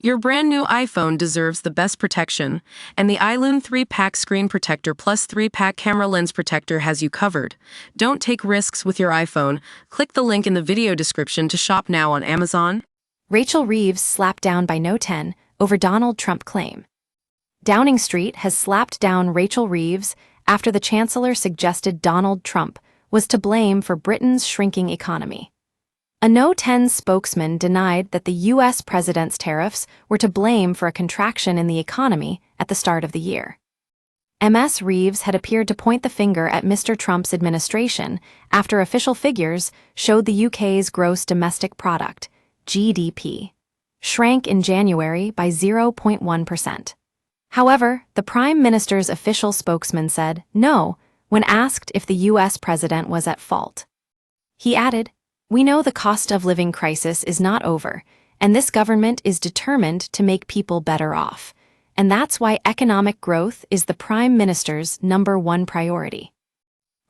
Your brand new iPhone deserves the best protection, and the iLune 3-Pack Screen Protector Plus 3-Pack Camera Lens Protector has you covered. Don't take risks with your iPhone. Click the link in the video description to shop now on Amazon. Rachel Reeves slapped down by No 10 over Donald Trump claim. Downing Street has slapped down Rachel Reeves after the Chancellor suggested Donald Trump was to blame for Britain's shrinking economy. A No 10 spokesman denied that the U.S. president's tariffs were to blame for a contraction in the economy at the start of the year. Ms. Reeves had appeared to point the finger at Mr. Trump's administration after official figures showed the UK's gross domestic product, GDP, shrank in January by 0.1%. However, the Prime Minister's official spokesman said no when asked if the U.S. president was at fault. He added, "We know the cost of living crisis is not over, and this government is determined to make people better off, and that's why economic growth is the Prime Minister's #1 priority."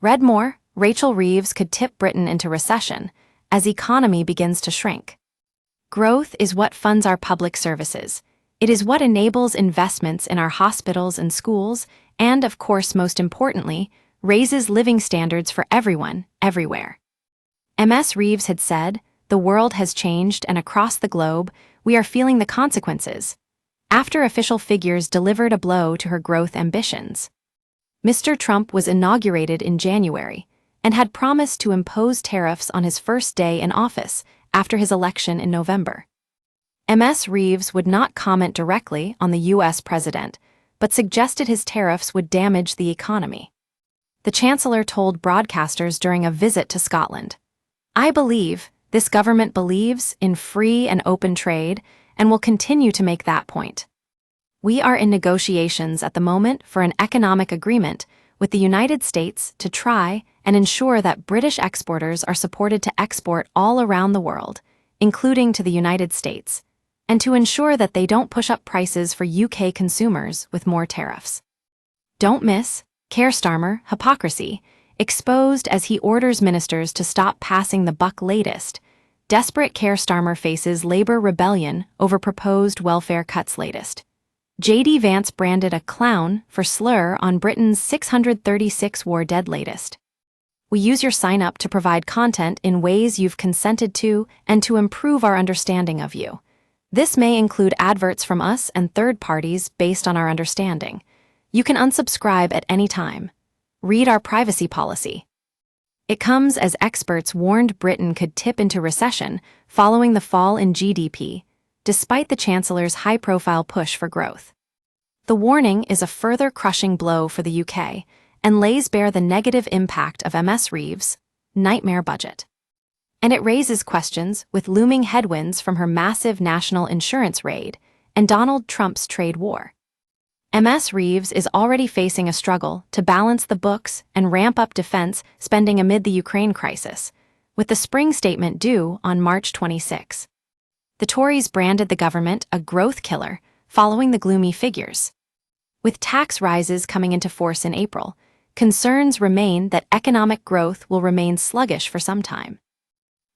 Read more, Rachel Reeves could tip Britain into recession as economy begins to shrink. Growth is what funds our public services. It is what enables investments in our hospitals and schools, and, of course, most importantly, raises living standards for everyone, everywhere. Ms. Reeves had said, "The world has changed, and across the globe, we are feeling the consequences," after official figures delivered a blow to her growth ambitions. Mr. Trump was inaugurated in January and had promised to impose tariffs on his first day in office after his election in November. Ms. Reeves would not comment directly on the U.S. president, but suggested his tariffs would damage the economy. The Chancellor told broadcasters during a visit to Scotland, "I believe this government believes in free and open trade and will continue to make that point. We are in negotiations at the moment for an economic agreement with the United States to try and ensure that British exporters are supported to export all around the world, including to the United States, and to ensure that they don't push up prices for UK consumers with more tariffs." Don't miss Keir Starmer hypocrisy, exposed as he orders ministers to stop passing the buck latest. Desperate Keir Starmer faces Labour rebellion over proposed welfare cuts latest. J.D. Vance branded a clown for slur on Britain's 636 war dead latest. We use your sign-up to provide content in ways you've consented to and to improve our understanding of you. This may include adverts from us and third parties based on our understanding. You can unsubscribe at any time. Read our privacy policy. It comes as experts warned Britain could tip into recession following the fall in GDP, despite the Chancellor's high-profile push for growth. The warning is a further crushing blow for the UK and lays bare the negative impact of Ms. Reeves' nightmare budget. And it raises questions with looming headwinds from her massive national insurance raid and Donald Trump's trade war. Ms. Reeves is already facing a struggle to balance the books and ramp up defense spending amid the Ukraine crisis, with the spring statement due on March 26. The Tories branded the government a growth killer following the gloomy figures. With tax rises coming into force in April, concerns remain that economic growth will remain sluggish for some time.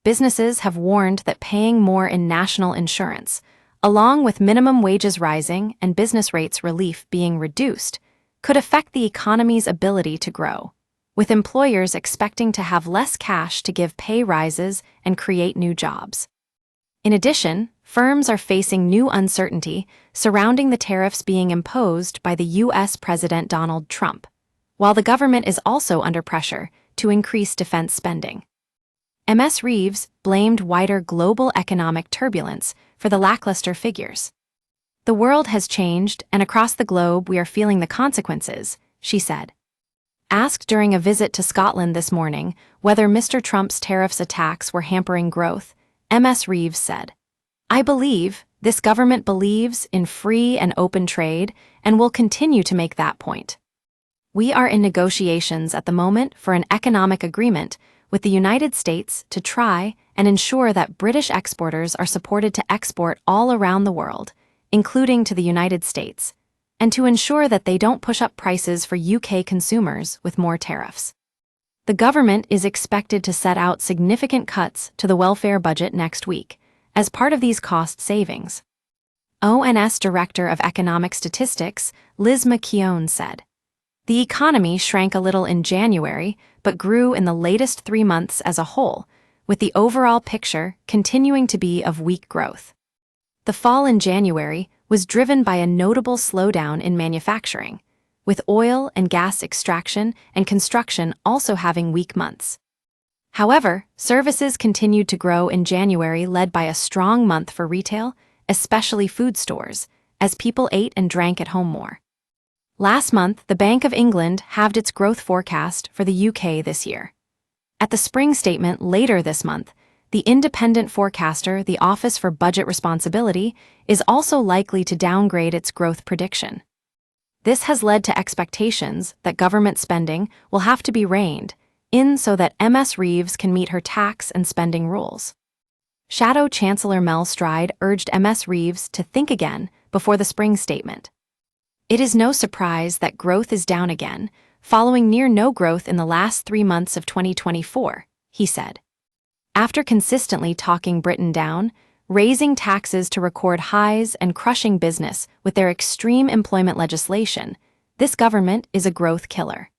Businesses have warned that paying more in national insurance, along with minimum wages rising and business rates relief being reduced, could affect the economy's ability to grow, with employers expecting to have less cash to give pay rises and create new jobs. In addition, firms are facing new uncertainty surrounding the tariffs being imposed by the U.S. President Donald Trump, while the government is also under pressure to increase defense spending. Ms. Reeves blamed wider global economic turbulence for the lackluster figures. "The world has changed, and across the globe we are feeling the consequences," she said. Asked during a visit to Scotland this morning whether Mr. Trump's tariffs attacks were hampering growth, Ms. Reeves said, "I believe this government believes in free and open trade and will continue to make that point. We are in negotiations at the moment for an economic agreement with the United States to try and ensure that British exporters are supported to export all around the world, including to the United States, and to ensure that they don't push up prices for UK consumers with more tariffs. The government is expected to set out significant cuts to the welfare budget next week as part of these cost savings. ONS Director of Economic Statistics, Liz McKeown, said. The economy shrank a little in January, but grew in the latest 3 months as a whole, with the overall picture continuing to be of weak growth. The fall in January was driven by a notable slowdown in manufacturing, with oil and gas extraction and construction also having weak months. However, services continued to grow in January, led by a strong month for retail, especially food stores, as people ate and drank at home more. Last month, the Bank of England halved its growth forecast for the UK this year. At the spring statement later this month, the independent forecaster, the Office for Budget Responsibility, is also likely to downgrade its growth prediction. This has led to expectations that government spending will have to be reined in so that Ms. Reeves can meet her tax and spending rules. Shadow Chancellor Mel Stride urged Ms. Reeves to think again before the spring statement. It is no surprise that growth is down again, following near no growth in the last 3 months of 2024, he said. After consistently talking Britain down, raising taxes to record highs and crushing business with their extreme employment legislation, this government is a growth killer.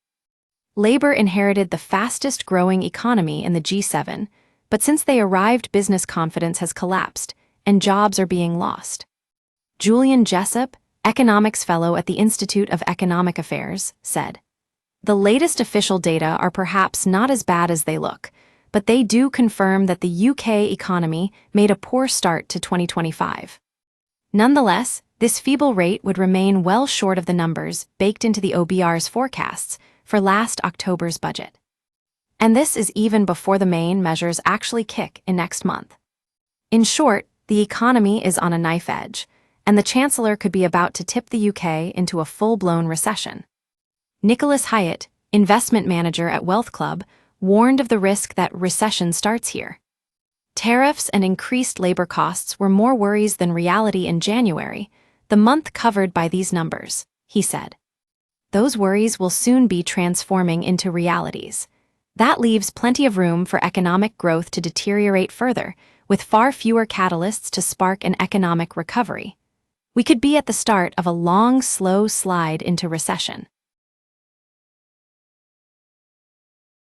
Labour inherited the fastest-growing economy in the G7, but since they arrived, business confidence has collapsed, and jobs are being lost. Julian Jessup, economics fellow at the Institute of Economic Affairs, said, "The latest official data are perhaps not as bad as they look, but they do confirm that the UK economy made a poor start to 2025. Nonetheless, this feeble rate would remain well short of the numbers baked into the OBR's forecasts for last October's budget. And this is even before the main measures actually kick in next month. In short, the economy is on a knife edge, and the Chancellor could be about to tip the UK into a full-blown recession." Nicholas Hyatt, investment manager at Wealth Club, warned of the risk that recession starts here. Tariffs and increased labor costs were more worries than reality in January, the month covered by these numbers, he said. Those worries will soon be transforming into realities. That leaves plenty of room for economic growth to deteriorate further, with far fewer catalysts to spark an economic recovery. We could be at the start of a long, slow slide into recession.